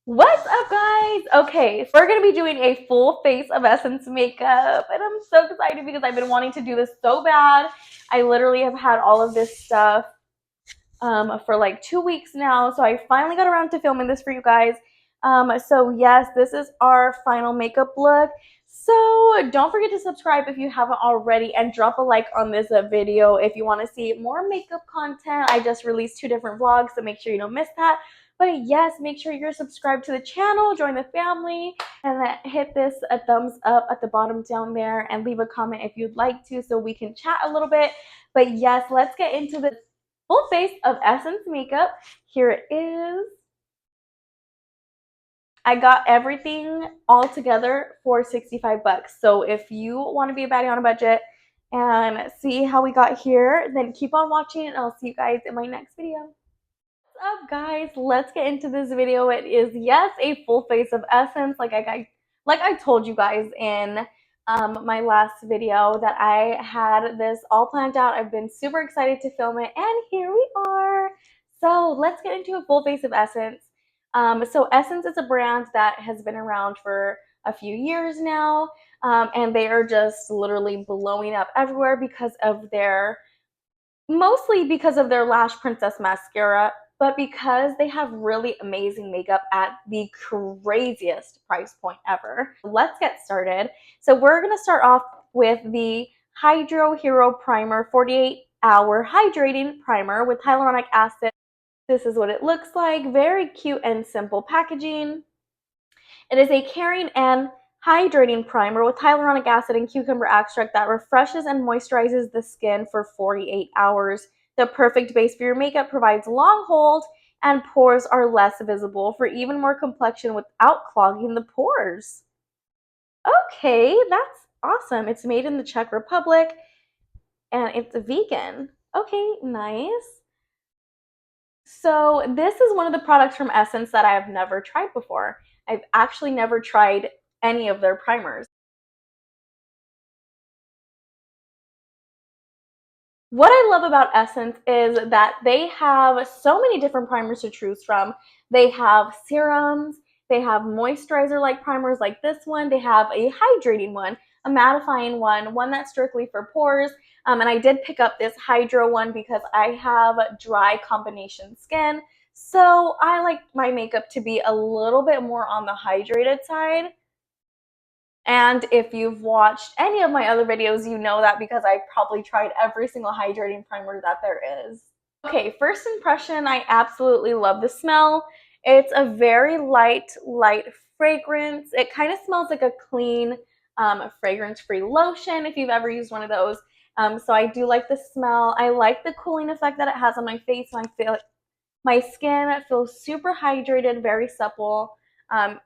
What's up, guys? Okay, so we're gonna be doing a full face of Essence makeup, and I'm so excited because I've been wanting to do this so bad. I literally have had all of this stuff for like 2 weeks now, so I finally got around to filming this for you guys. So yes, this is our final makeup look. So don't forget to subscribe if you haven't already, and drop a like on this video if you want to see more makeup content. I just released 2 different vlogs, so make sure you don't miss that. But yes, make sure you're subscribed to the channel, join the family, and hit this a thumbs up at the bottom down there, and leave a comment if you'd like to so we can chat a little bit. But yes, let's get into the full face of Essence makeup. Here it is. I got everything all together for 65 bucks. So if you want to be a baddie on a budget and see how we got here, then keep on watching and I'll see you guys in my next video. What's up, guys? Let's get into this video. It is, yes, a full face of Essence. Like I told you guys in my last video that I had this all planned out. I've been super excited to film it, and here we are. So let's get into a full face of Essence. So Essence is a brand that has been around for a few years now, and they are just literally blowing up everywhere mostly because of their Lash Princess mascara, but because they have really amazing makeup at the craziest price point ever. Let's get started. So we're going to start off with the Hydro Hero Primer 48-hour hydrating primer with hyaluronic acid. This is what it looks like. Very cute and simple packaging. It is a caring and hydrating primer with hyaluronic acid and cucumber extract that refreshes and moisturizes the skin for 48 hours. The perfect base for your makeup, provides long hold, and pores are less visible for even more complexion without clogging the pores. Okay, that's awesome. It's made in the Czech Republic and it's vegan. Okay, nice. So this is one of the products from Essence that I have never tried before. I've actually never tried any of their primers. What I love about Essence is that they have so many different primers to choose from. They have serums, they have moisturizer-like primers like this one, they have a hydrating one, a mattifying one that's strictly for pores, and I did pick up this Hydro one because I have dry combination skin, so I like my makeup to be a little bit more on the hydrated side. And if you've watched any of my other videos, you know that because I probably tried every single hydrating primer that there is. Okay, first impression, I absolutely love the smell. It's a very light fragrance. It kind of smells like a clean, fragrance-free lotion if you've ever used one of those. So I do like the smell. I like the cooling effect that it has on my face. So I feel my skin feels super hydrated, very supple.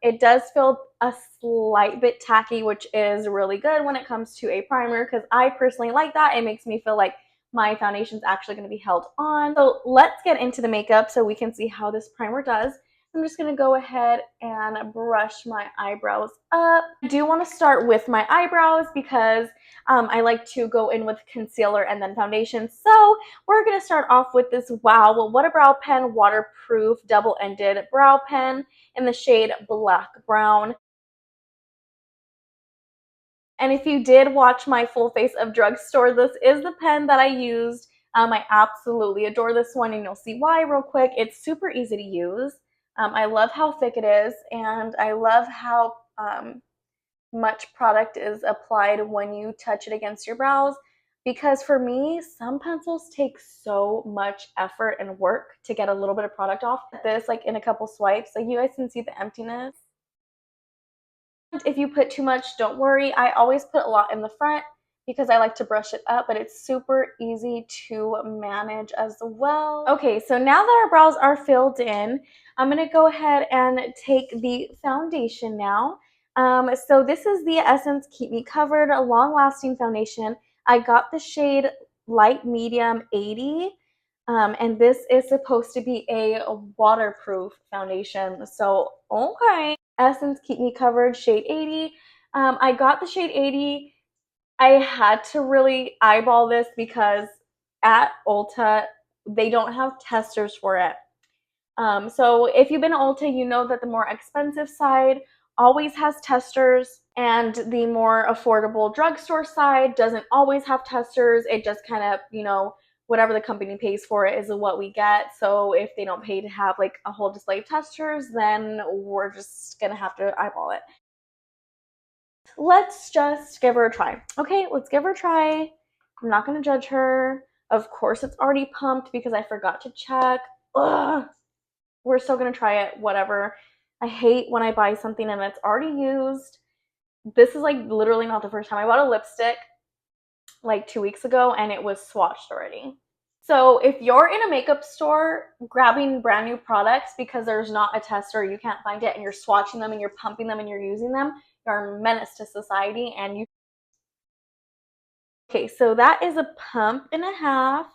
It does feel a slight bit tacky, which is really good when it comes to a primer because I personally like that. It makes me feel like my foundation is actually going to be held on. So let's get into the makeup so we can see how this primer does. I'm just going to go ahead and brush my eyebrows up. I do want to start with my eyebrows because I like to go in with concealer and then foundation. So we're going to start off with this Wow What a Brow Pen Waterproof Double-Ended Brow Pen in the shade Black Brown. And if you did watch my full face of drugstore, this is the pen that I used. I absolutely adore this one, and you'll see why real quick. It's super easy to use. I love how thick it is, and I love how much product is applied when you touch it against your brows. Because for me, some pencils take so much effort and work to get a little bit of product off. This, like in a couple swipes, like you guys can see the emptiness. If you put too much, don't worry. I always put a lot in the front because I like to brush it up, but it's super easy to manage as well. Okay, so now that our brows are filled in, I'm going to go ahead and take the foundation now. So this is the Essence Keep Me Covered Long Lasting Foundation. I got the shade Light Medium 80. And this is supposed to be a waterproof foundation. So, okay. Essence Keep Me Covered shade 80. I got the shade 80. I had to really eyeball this because at Ulta, they don't have testers for it. So if you've been to Ulta, you know that the more expensive side always has testers, and the more affordable drugstore side doesn't always have testers. It just kind of, whatever the company pays for it is what we get. So if they don't pay to have like a whole display of testers, then we're just gonna have to eyeball it. Let's just give her a try. Okay, let's give her a try. I'm not gonna judge her. Of course, it's already pumped because I forgot to check. Ugh. We're still gonna try it, whatever. I hate when I buy something and it's already used. This is like literally not the first time. I bought a lipstick like 2 weeks ago and it was swatched already. So if you're in a makeup store grabbing brand new products because there's not a tester, you can't find it, and you're swatching them and you're pumping them and you're using them, you're a menace to society. And you okay, so that is a pump and a half.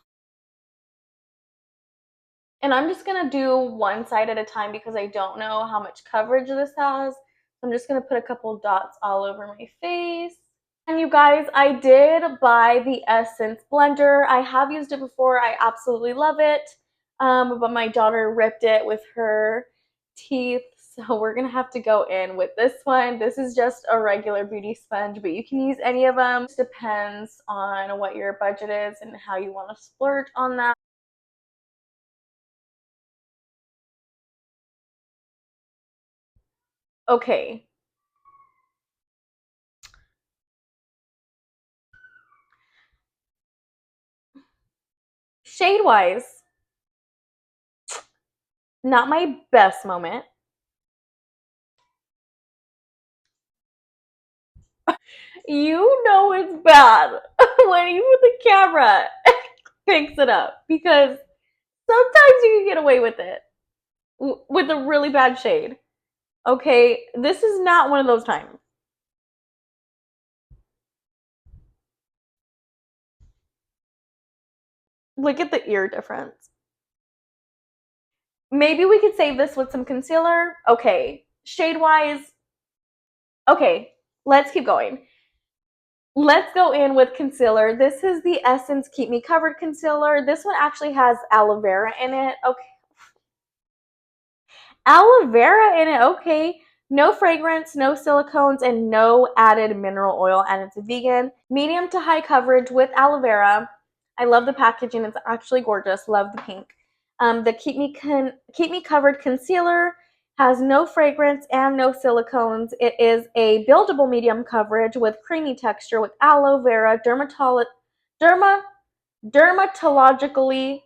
And I'm just gonna do one side at a time because I don't know how much coverage this has. I'm just gonna put a couple dots all over my face. And you guys, I did buy the Essence blender. I have used it before. I absolutely love it. But my daughter ripped it with her teeth. So we're going to have to go in with this one. This is just a regular beauty sponge, but you can use any of them. It depends on what your budget is and how you want to splurge on that. Okay. Shade-wise, not my best moment. You know it's bad when you put the camera picks it up because sometimes you can get away with it with a really bad shade. Okay, this is not one of those times. Look at the ear difference. Maybe we could save this with some concealer. Okay, shade wise, okay, let's keep going. Let's go in with concealer. This is the Essence Keep Me Covered concealer. This one actually has aloe vera in it. Okay, aloe vera in it. Okay, no fragrance, no silicones, and no added mineral oil, and it's vegan. Medium to high coverage with aloe vera. I love the packaging. It's actually gorgeous. Love the pink. The Keep Me Covered concealer has no fragrance and no silicones. It is a buildable medium coverage with creamy texture with aloe vera, dermatologically,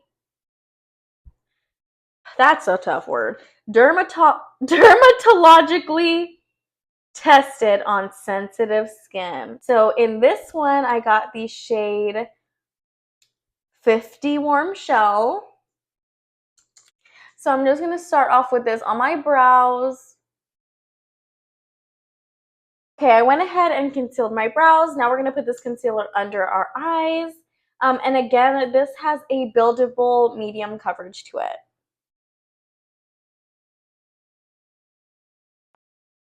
that's a tough word, dermatologically tested on sensitive skin. So in this one, I got the shade 50 Warm Shell. So I'm just going to start off with this on my brows. Okay, I went ahead and concealed my brows. Now we're going to put this concealer under our eyes. And again, this has a buildable medium coverage to it.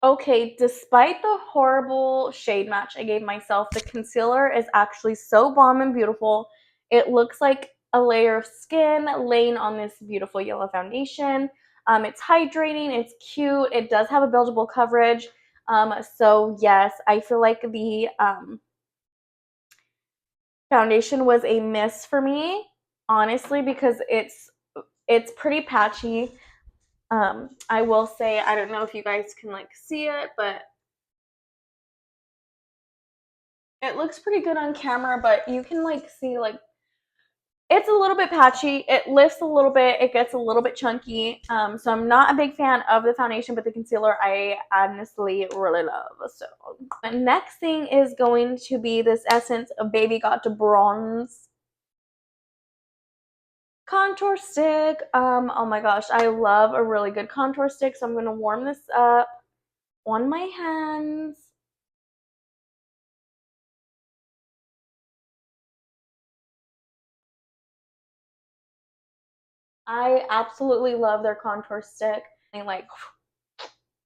Okay, despite the horrible shade match I gave myself, the concealer is actually so bomb and beautiful. It looks like a layer of skin laying on this beautiful yellow foundation. It's hydrating, it's cute, it does have a buildable coverage. So yes, I feel like the foundation was a miss for me, honestly, because it's pretty patchy. I will say, I don't know if you guys can like see it, but it looks pretty good on camera, but you can like see like it's a little bit patchy. It lifts a little bit. It gets a little bit chunky. So I'm not a big fan of the foundation, but the concealer I honestly really love. So the next thing is going to be this Essence of Baby Got to Bronze contour stick. Oh my gosh, I love a really good contour stick. So I'm going to warm this up on my hands. I absolutely love their contour stick. Like,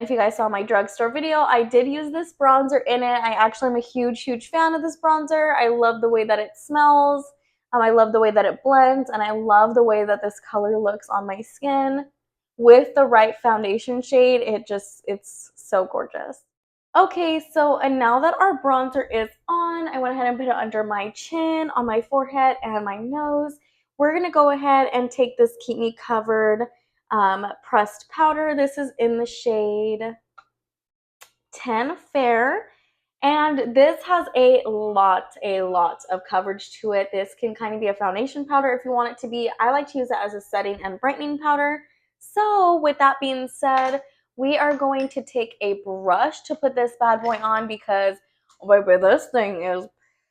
if you guys saw my drugstore video, I did use this bronzer in it. I actually am a huge fan of this bronzer. I love the way that it smells. I love the way that it blends, and I love the way that this color looks on my skin. with the right foundation shade, it's so gorgeous. Okay, so and now that our bronzer is on, I went ahead and put it under my chin, on my forehead, and my nose. We're going to go ahead and take this Keep Me Covered pressed powder. This is in the shade 10 Fair. And this has a lot of coverage to it. This can kind of be a foundation powder if you want it to be. I like to use it as a setting and brightening powder. So with that being said, we are going to take a brush to put this bad boy on because, baby, this thing is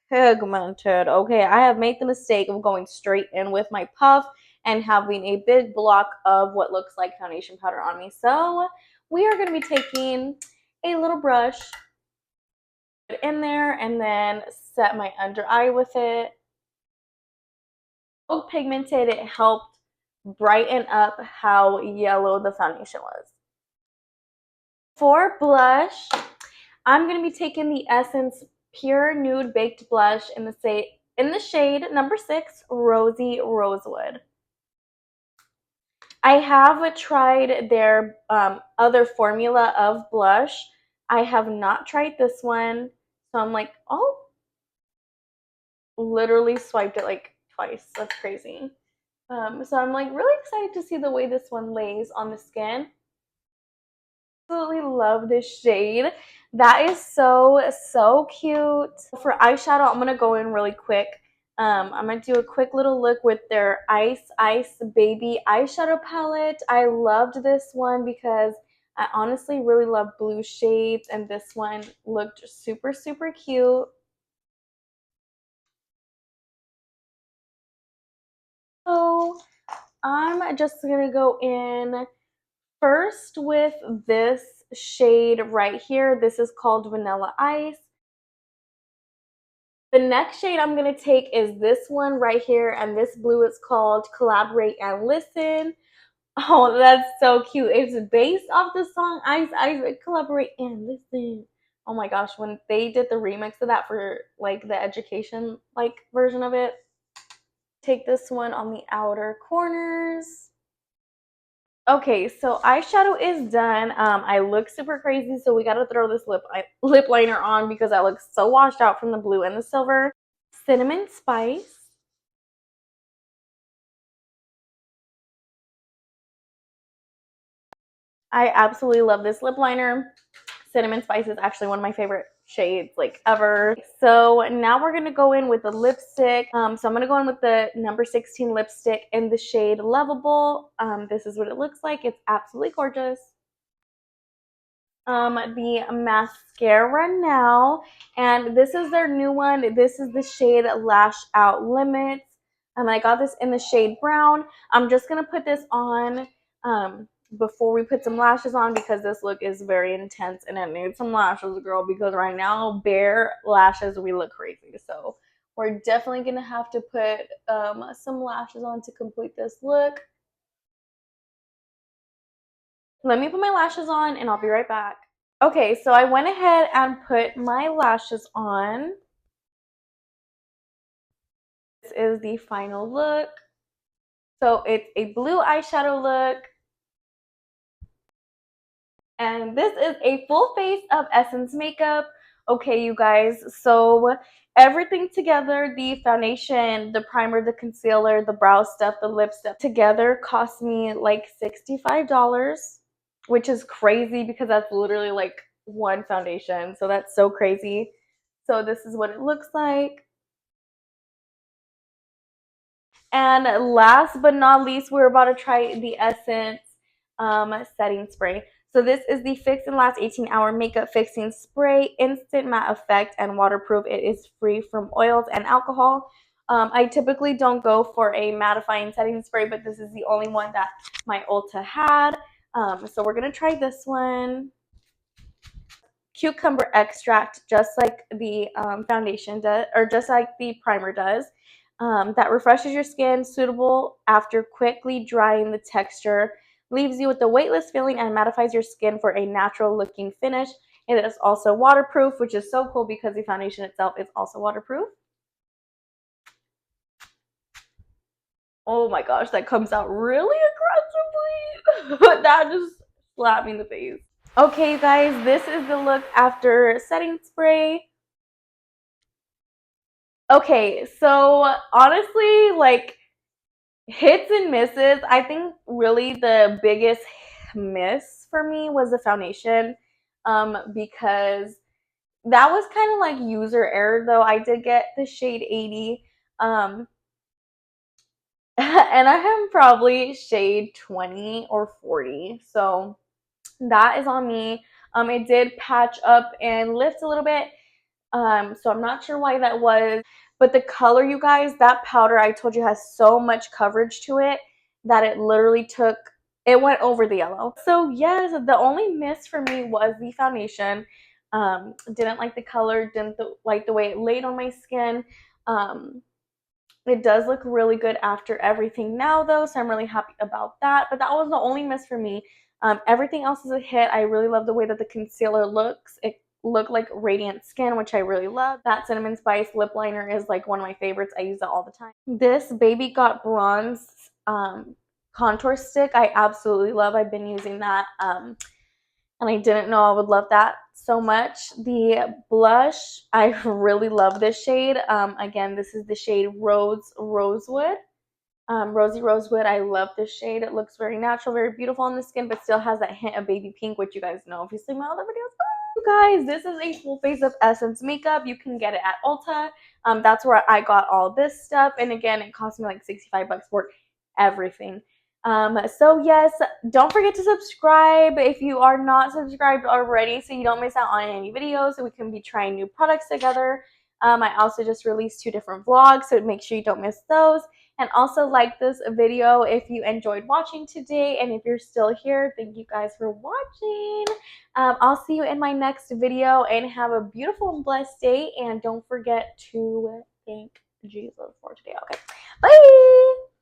pigmented. Okay, I have made the mistake of going straight in with my puff and having a big block of what looks like foundation powder on me. So we are going to be taking a little brush in there and then set my under eye with it. So pigmented, it helped brighten up how yellow the foundation was. For blush, I'm going to be taking the Essence Pure Nude Baked Blush in the shade number 6, Rosy Rosewood. I have tried their other formula of blush. I have not tried this one, so I'm like, oh, literally swiped it like twice. That's crazy. So I'm like really excited to see the way this one lays on the skin. Absolutely love this shade. That is so cute. For eyeshadow, I'm gonna go in really quick. I'm gonna do a quick little look with their Ice Baby eyeshadow palette. I loved this one because I honestly really love blue shades, and this one looked super cute. So I'm just gonna go in first with this shade right here. This is called Vanilla Ice. The next shade I'm going to take is this one right here, and this blue is called Collaborate and Listen. Oh, that's so cute. It's based off the song Ice Ice Collaborate and Listen. Oh my gosh, when they did the remix of that for like the education like version of it. Take this one on the outer corners. Okay, so eyeshadow is done. I look super crazy, so we gotta throw this lip liner on because I look so washed out from the blue and the silver. Cinnamon Spice. I absolutely love this lip liner. Cinnamon Spice is actually one of my favorite shades like ever. So now we're gonna go in with the lipstick. So I'm gonna go in with the number 16 lipstick in the shade Lovable. This is what it looks like. It's absolutely gorgeous. The mascara now, and this is their new one. This is the shade Lash Out Limits. I got this in the shade brown. I'm just gonna put this on before we put some lashes on because this look is very intense and it needs some lashes, girl, because right now bare lashes we look crazy. So we're definitely gonna have to put some lashes on to complete this look. Let me put my lashes on and I'll be right back. Okay, so I went ahead and put my lashes on. This is the final look. So it's a blue eyeshadow look. And this is a full face of Essence makeup. Okay, you guys, so everything together, the foundation, the primer, the concealer, the brow stuff, the lip stuff, together cost me like $65, which is crazy because that's literally like one foundation. So that's so crazy. So this is what it looks like. And last but not least, we're about to try the Essence setting spray. So this is the Fix and Last 18-Hour Makeup Fixing Spray, Instant Matte Effect, and Waterproof. It is free from oils and alcohol. I typically don't go for a mattifying setting spray, but this is the only one that my Ulta had. So we're going to try this one. Cucumber extract, just like the foundation does, or just like the primer does. That refreshes your skin, suitable after quickly drying the texture, leaves you with a weightless feeling, and mattifies your skin for a natural looking finish. It is also waterproof, which is so cool because the foundation itself is also waterproof. Oh my gosh, that comes out really aggressively. That just slapped me in the face. Okay, guys, this is the look after setting spray. Okay, so honestly, like hits and misses. I think really the biggest miss for me was the foundation, because that was kind of like user error though. I did get the shade 80, um, and I have probably shade 20 or 40, so that is on me. It did patch up and lift a little bit, so I'm not sure why that was. But the color, you guys, that powder I told you has so much coverage to it that it literally it went over the yellow. So yes, the only miss for me was the foundation. Didn't like the color, didn't like the way it laid on my skin. Um, it does look really good after everything now though, so I'm really happy about that. But that was the only miss for me. Everything else is a hit. I really love the way that the concealer looks. It looked like radiant skin, which I really love. That Cinnamon Spice lip liner is like one of my favorites. I use it all the time. This Baby Got Bronze contour stick I absolutely love. I've been using that. And I didn't know I would love that so much. The blush, I really love this shade. Again, this is the shade Rosewood. Rosy Rosewood. I love this shade. It looks very natural, very beautiful on the skin, but still has that hint of baby pink, which you guys know if you see my other videos. You guys, this is a full face of Essence makeup. You can get it at Ulta. That's where I got all this stuff. And again, it cost me like 65 bucks for everything. So yes, don't forget to subscribe if you are not subscribed already so you don't miss out on any videos, so we can be trying new products together. I also just released 2 different vlogs, so make sure you don't miss those. And also like this video if you enjoyed watching today, and if you're still here, thank you guys for watching. I'll see you in my next video, and have a beautiful and blessed day, and don't forget to thank Jesus for today. Okay, bye.